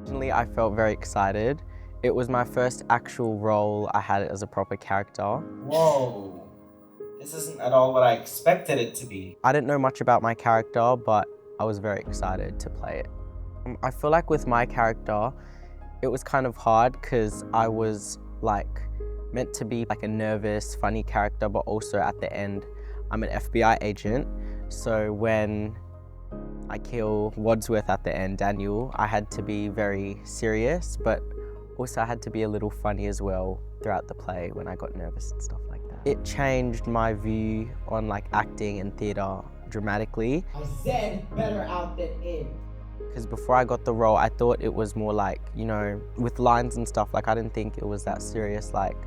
Originally, I felt very excited. It was my first actual role I had as a proper character. Whoa, this isn't at all what I expected it to be. I didn't know much about my character, but I was very excited to play it. I feel like with my character, it was kind of hard because I was like meant to be like a nervous, funny character, but also at the end, I'm an FBI agent. So when I kill Wadsworth at the end, Daniel, I had to be very serious, but also I had to be a little funny as well throughout the play when I got nervous and stuff like that. It changed my view on like acting and theatre dramatically. I said better out than in. Because before I got the role, I thought it was more like, you know, with lines and stuff, like I didn't think it was that serious, like,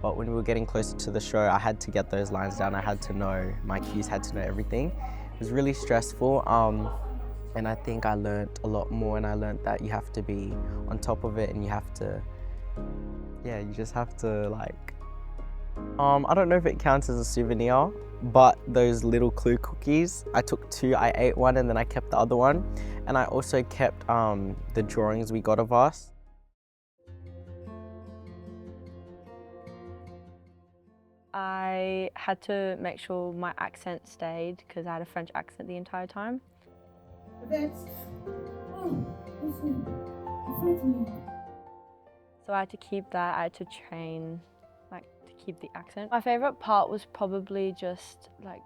but when we were getting closer to the show, I had to get those lines down. I had to know my cues, had to know everything. It was really stressful, and I think I learned a lot more, and I learned that you have to be on top of it, and you have to, yeah, you just have to like, I don't know if it counts as a souvenir, but those little clue cookies, I took 2, I ate one, and then I kept the other one. And I also kept the drawings we got of us. I had to make sure my accent stayed because I had a French accent the entire time. So I had to keep that, I had to train like to keep the accent. My favourite part was probably just like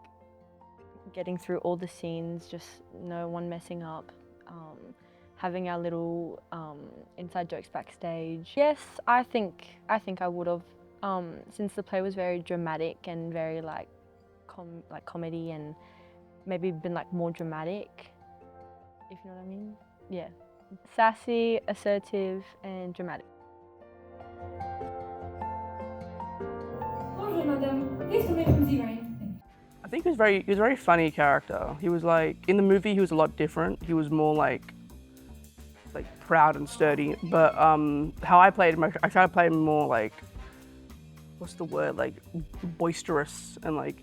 getting through all the scenes, just no one messing up, having our little inside jokes backstage. Yes, I think I would have, since the play was very dramatic and very like comedy and maybe been like more dramatic, if you know what I mean. Yeah, sassy, assertive, and dramatic. Bonjour, madame. Please come in from zero. I think he was a very funny character. He was like, in the movie he was a lot different. He was more like proud and sturdy. But how I played him, I tried to play him more like, what's the word, like boisterous and like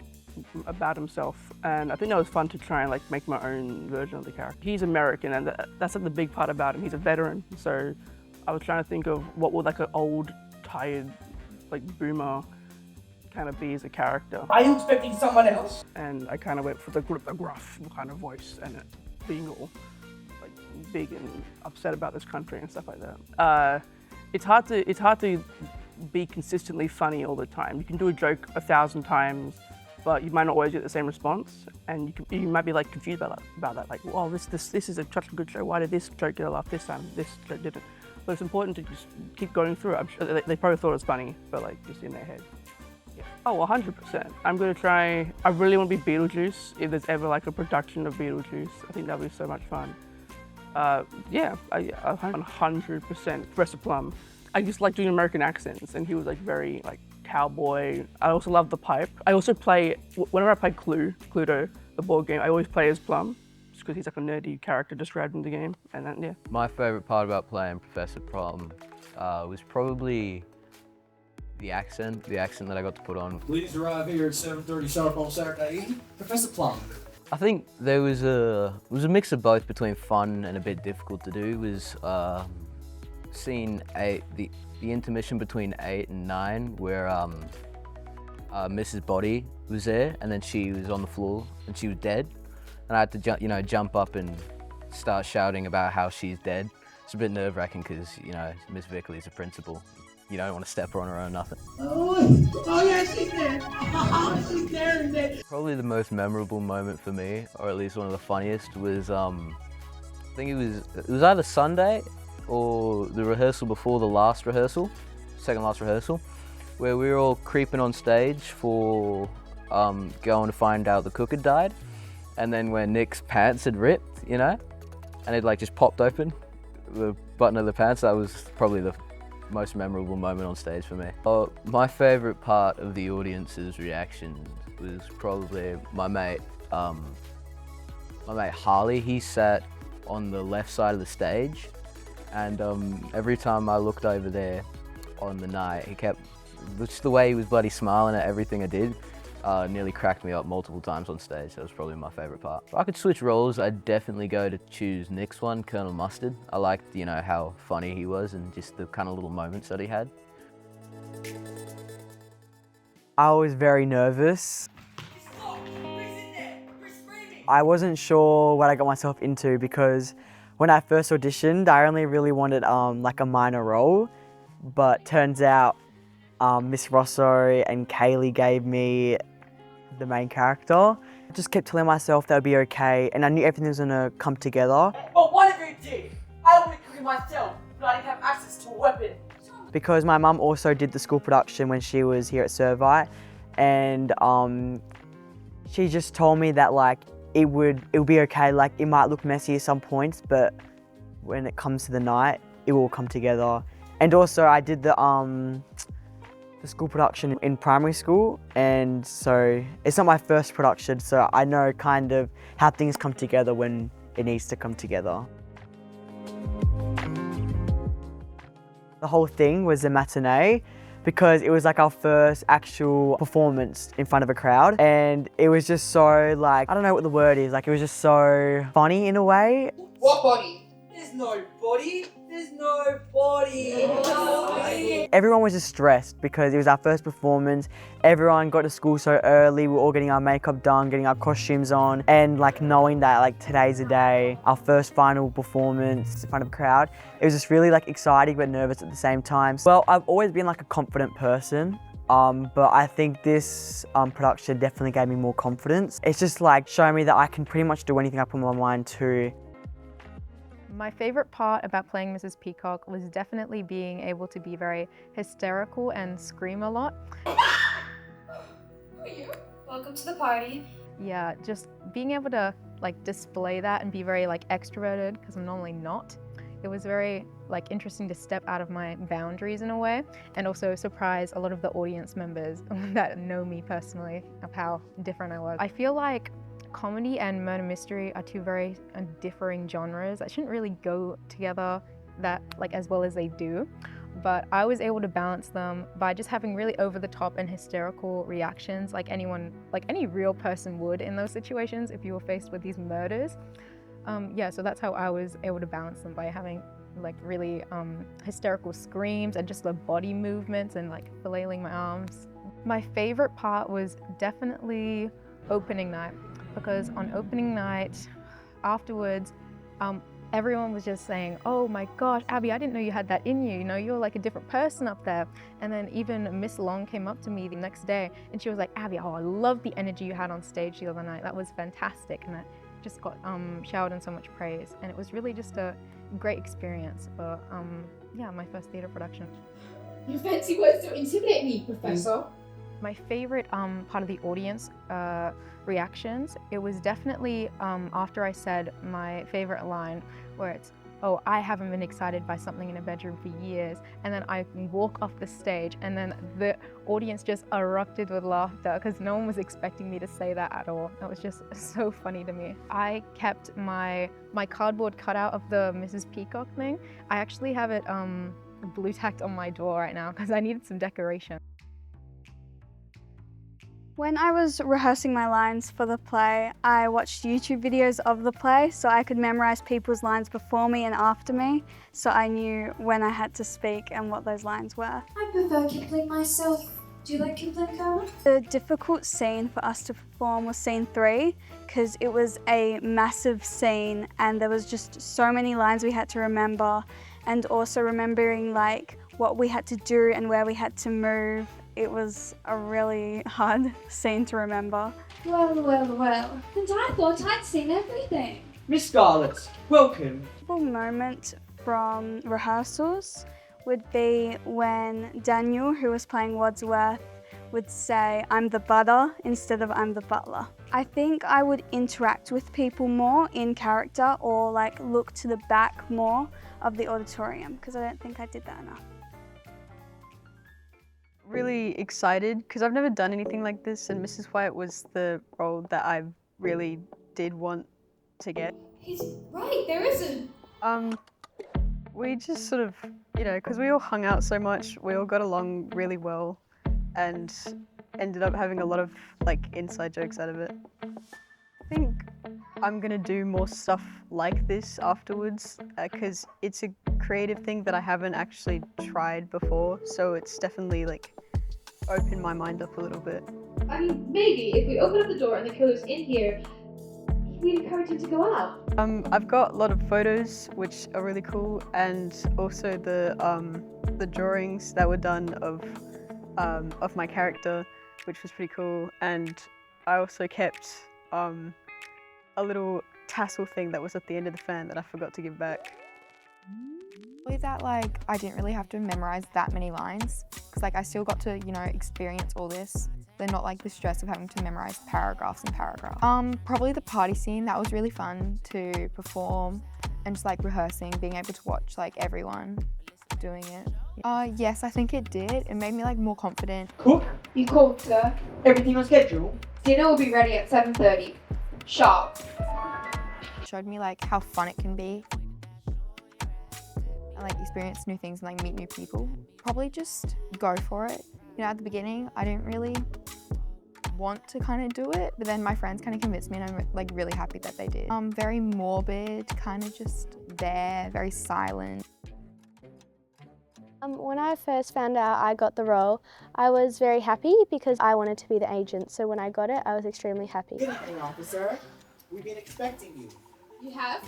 about himself. And I think that was fun to try and like make my own version of the character. He's American, and that's like the big part about him. He's a veteran. So I was trying to think of what would like an old, tired, like boomer kind of be as a character. Are you expecting someone else? And I kind of went for the gruff kind of voice and it being all like big and upset about this country and stuff like that. It's hard to be consistently funny all the time. You can do a joke 1,000 times, but you might not always get the same response, and you might be like confused about that. Like, oh, this is such a good show. Why did this joke get a laugh this time? This joke didn't. But it's important to just keep going through it. I'm sure they probably thought it was funny, but like just in their head. Yeah. Oh, 100%. I'm gonna try. I really want to be Beetlejuice. If there's ever like a production of Beetlejuice, I think that'd be so much fun. Yeah, 100% Professor Plum. I just like doing American accents, and he was like very like cowboy. I also love the pipe. I also play, whenever I play Cluedo, the board game, I always play as Plum, just because he's like a nerdy character described in the game, and then yeah. My favourite part about playing Professor Plum was probably the accent that I got to put on. Please arrive here at 7:30 sharp on Saturday evening. Professor Plum. I think there was a mix of both between fun and a bit difficult to do. Was scene 8, the intermission between 8 and 9, where Mrs. Body was there, and then she was on the floor and she was dead, and I had to jump up and start shouting about how she's dead. It's a bit nerve-wracking because Miss Vickley's a principal. You don't want to step her on her own, nothing. Oh yeah, she's there. Oh, she's there. Probably the most memorable moment for me, or at least one of the funniest, was I think it was either Sunday or the rehearsal before the last rehearsal, second last rehearsal, where we were all creeping on stage for going to find out the cook had died, and then when Nick's pants had ripped, and it like just popped open, the button of the pants. That was probably the most memorable moment on stage for me. My favourite part of the audience's reaction was probably my mate Harley. He sat on the left side of the stage, and every time I looked over there on the night, he kept, just the way he was bloody smiling at everything I did, nearly cracked me up multiple times on stage. That was probably my favourite part. If I could switch roles, I'd definitely go to choose Nick's one, Colonel Mustard. I liked, you know, how funny he was and just the kind of little moments that he had. I was very nervous. I wasn't sure what I got myself into because when I first auditioned, I only really wanted like a minor role, but turns out Miss Rosso and Kaylee gave me the main character. I just kept telling myself that would be okay, and I knew everything was gonna come together. But whatever you did, I would kill myself, but I didn't have access to a weapon. Because my mum also did the school production when she was here at Servite, and she just told me that like it would be okay. Like it might look messy at some points, but when it comes to the night, it will come together. And also, I did the school production in primary school, and so it's not my first production, so I know kind of how things come together when it needs to come together. The whole thing was a matinee because it was like our first actual performance in front of a crowd, and it was just so like, I don't know what the word is, like it was just so funny in a way. What body? There's no body. There's no body. Everyone was just stressed because it was our first performance. Everyone got to school so early. We were all getting our makeup done, getting our costumes on, and like knowing that like today's the day, our first final performance in front of a crowd. It was just really like exciting but nervous at the same time. Well, I've always been like a confident person. But I think this production definitely gave me more confidence. It's just like showing me that I can pretty much do anything I put my mind to. My favourite part about playing Mrs. Peacock was definitely being able to be very hysterical and scream a lot. Who are you? Welcome to the party. Yeah, just being able to like display that and be very like extroverted, because I'm normally not. It was very like interesting to step out of my boundaries in a way, and also surprise a lot of the audience members that know me personally of how different I was. I feel like comedy and murder mystery are two very differing genres that shouldn't really go together that like as well as they do, but I was able to balance them by just having really over the top and hysterical reactions like any real person would in those situations if you were faced with these murders. Yeah, so that's how I was able to balance them, by having like really hysterical screams and just the body movements and like flailing my arms. My favorite part was definitely opening night, because on opening night afterwards, everyone was just saying, oh my gosh, Abby, I didn't know you had that in you, you know, you're like a different person up there. And then even Miss Long came up to me the next day and she was like, Abby, oh, I love the energy you had on stage the other night. That was fantastic. And I just got showered in so much praise. And it was really just a great experience for, yeah, my first theatre production. Your fancy words don't intimidate me, Professor. My favorite part of the audience reactions, it was definitely after I said my favorite line, where it's, oh, I haven't been excited by something in a bedroom for years, and then I walk off the stage and then the audience just erupted with laughter because no one was expecting me to say that at all. That was just so funny to me. I kept my cardboard cutout of the Mrs. Peacock thing. I actually have it blue tacked on my door right now because I needed some decoration. When I was rehearsing my lines for the play, I watched YouTube videos of the play so I could memorize people's lines before me and after me, so I knew when I had to speak and what those lines were. I prefer Kipling myself. Do you like Kipling, Carla? The difficult scene for us to perform was scene 3, because it was a massive scene and there was just so many lines we had to remember, and also remembering like what we had to do and where we had to move. It was a really hard scene to remember. Well, and I thought I'd seen everything. Miss Scarlett, welcome. A moment from rehearsals would be when Daniel, who was playing Wadsworth, would say, I'm the butter instead of I'm the butler. I think I would interact with people more in character, or like look to the back more of the auditorium, because I don't think I did that enough. Really excited because I've never done anything like this, and Mrs. White was the role that I really did want to get. He's right, there isn't. We just sort of, you know, because we all hung out so much, we all got along really well, and ended up having a lot of like inside jokes out of it. I think I'm gonna do more stuff like this afterwards because it's a creative thing that I haven't actually tried before, so it's definitely like opened my mind up a little bit. I mean, maybe if we open up the door and the killer's in here, we encourage him to go out. I've got a lot of photos which are really cool, and also the drawings that were done of my character, which was pretty cool. And I also kept a little tassel thing that was at the end of the fan that I forgot to give back. That like I didn't really have to memorize that many lines because like I still got to, you know, experience all this. They're not like the stress of having to memorize paragraphs and paragraphs. Probably the party scene. That was really fun to perform and just like rehearsing, being able to watch like everyone doing it. Yes, I think it did. It made me like more confident. Cook, You called, sir. everything on schedule. Dinner will be ready at 7:30. Sharp. Showed me like how fun it can be. And like experience new things and like meet new people. Probably just go for it. You know, at the beginning, I didn't really want to kind of do it, but then my friends kind of convinced me and I'm like really happy that they did. Very morbid, kind of just there, very silent. When I first found out I got the role, I was very happy because I wanted to be the agent. So when I got it, I was extremely happy. Good evening, officer. We've been expecting you. You have?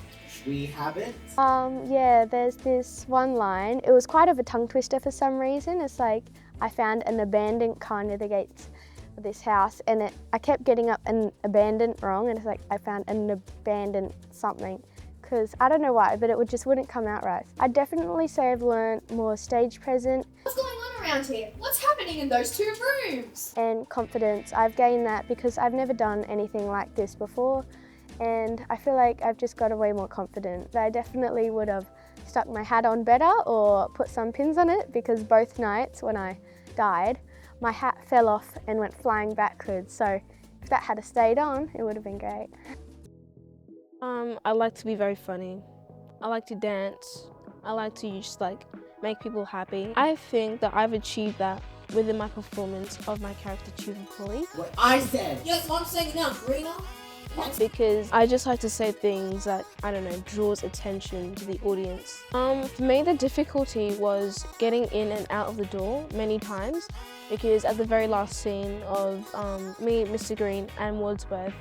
We haven't. Yeah, there's this one line. It was quite of a tongue twister for some reason. It's like, I found an abandoned car near the gates of this house, and I kept getting up an abandoned wrong, and it's like, I found an abandoned something. Because I don't know why, but it just wouldn't come out right. I'd definitely say I've learned more stage presence. What's going on around here? What's happening in those 2 rooms? And confidence. I've gained that because I've never done anything like this before, and I feel like I've just got way more confident. I definitely would have stuck my hat on better or put some pins on it, because both nights when I died, my hat fell off and went flying backwards. So if that had stayed on, it would have been great. I like to be very funny. I like to dance. I like to just like make people happy. I think that I've achieved that within my performance of my character Tuva Pulley. What I said. Yes, I'm saying it now, Greener. Because I just like to say things that, I don't know, draws attention to the audience. For me, the difficulty was getting in and out of the door many times, because at the very last scene of me, Mr. Green and Wordsworth,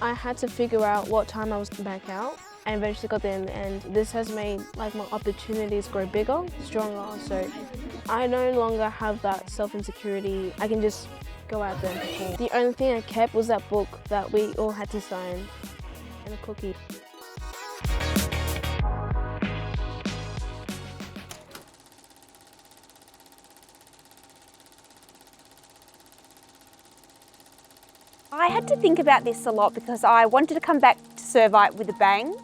I had to figure out what time I was back out, and eventually got in, and this has made like my opportunities grow bigger, stronger, so I no longer have that self-insecurity. I can just go out there and perform. The only thing I kept was that book that we all had to sign, and a cookie. I had to think about this a lot because I wanted to come back to Servite with a bang,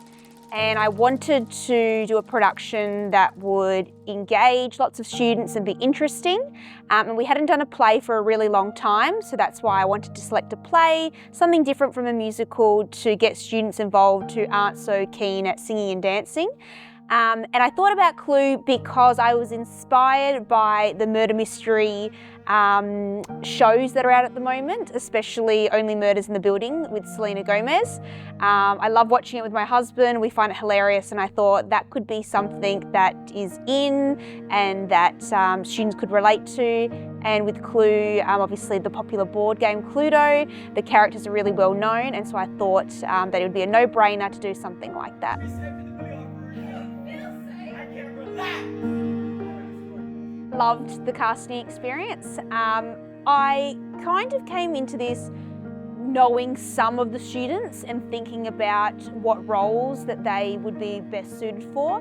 and I wanted to do a production that would engage lots of students and be interesting. And we hadn't done a play for a really long time, so that's why I wanted to select a play, something different from a musical, to get students involved who aren't so keen at singing and dancing. And I thought about Clue because I was inspired by the murder mystery shows that are out at the moment, especially Only Murders in the Building with Selena Gomez. I love watching it with my husband. We find it hilarious, and I thought that could be something that is in and that students could relate to. And with Clue, obviously the popular board game Cluedo, the characters are really well known, and so I thought that it would be a no-brainer to do something like that. Loved the casting experience. I kind of came into this knowing some of the students and thinking about what roles that they would be best suited for.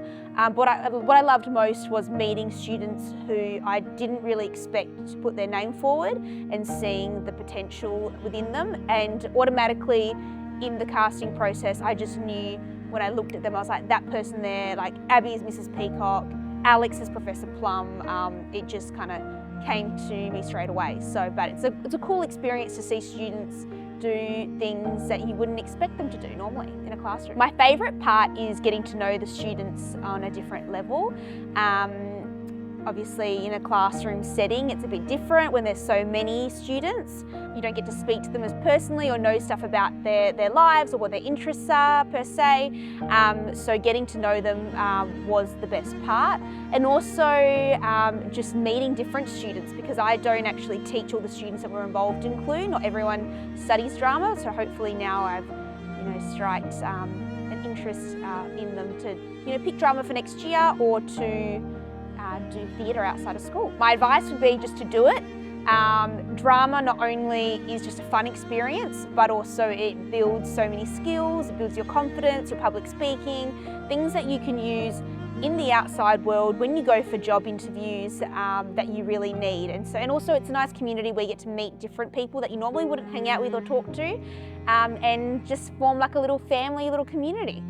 What I loved most was meeting students who I didn't really expect to put their name forward and seeing the potential within them. And automatically in the casting process, I just knew when I looked at them, I was like, that person there, like Abby is Mrs. Peacock, Alex is Professor Plum. It just kind of came to me straight away. So, but it's a cool experience to see students do things that you wouldn't expect them to do normally in a classroom. My favourite part is getting to know the students on a different level. Obviously in a classroom setting it's a bit different when there's so many students. You don't get to speak to them as personally or know stuff about their lives or what their interests are per se. So getting to know them was the best part. And also just meeting different students, because I don't actually teach all the students that were involved in CLU. Not everyone studies drama, so hopefully now I've striked an interest in them to pick drama for next year or to do theatre outside of school. My advice would be just to do it. Drama not only is just a fun experience, but also it builds so many skills, it builds your confidence, your public speaking, things that you can use in the outside world when you go for job interviews that you really need. And also it's a nice community where you get to meet different people that you normally wouldn't hang out with or talk to, and just form like a little family, a little community.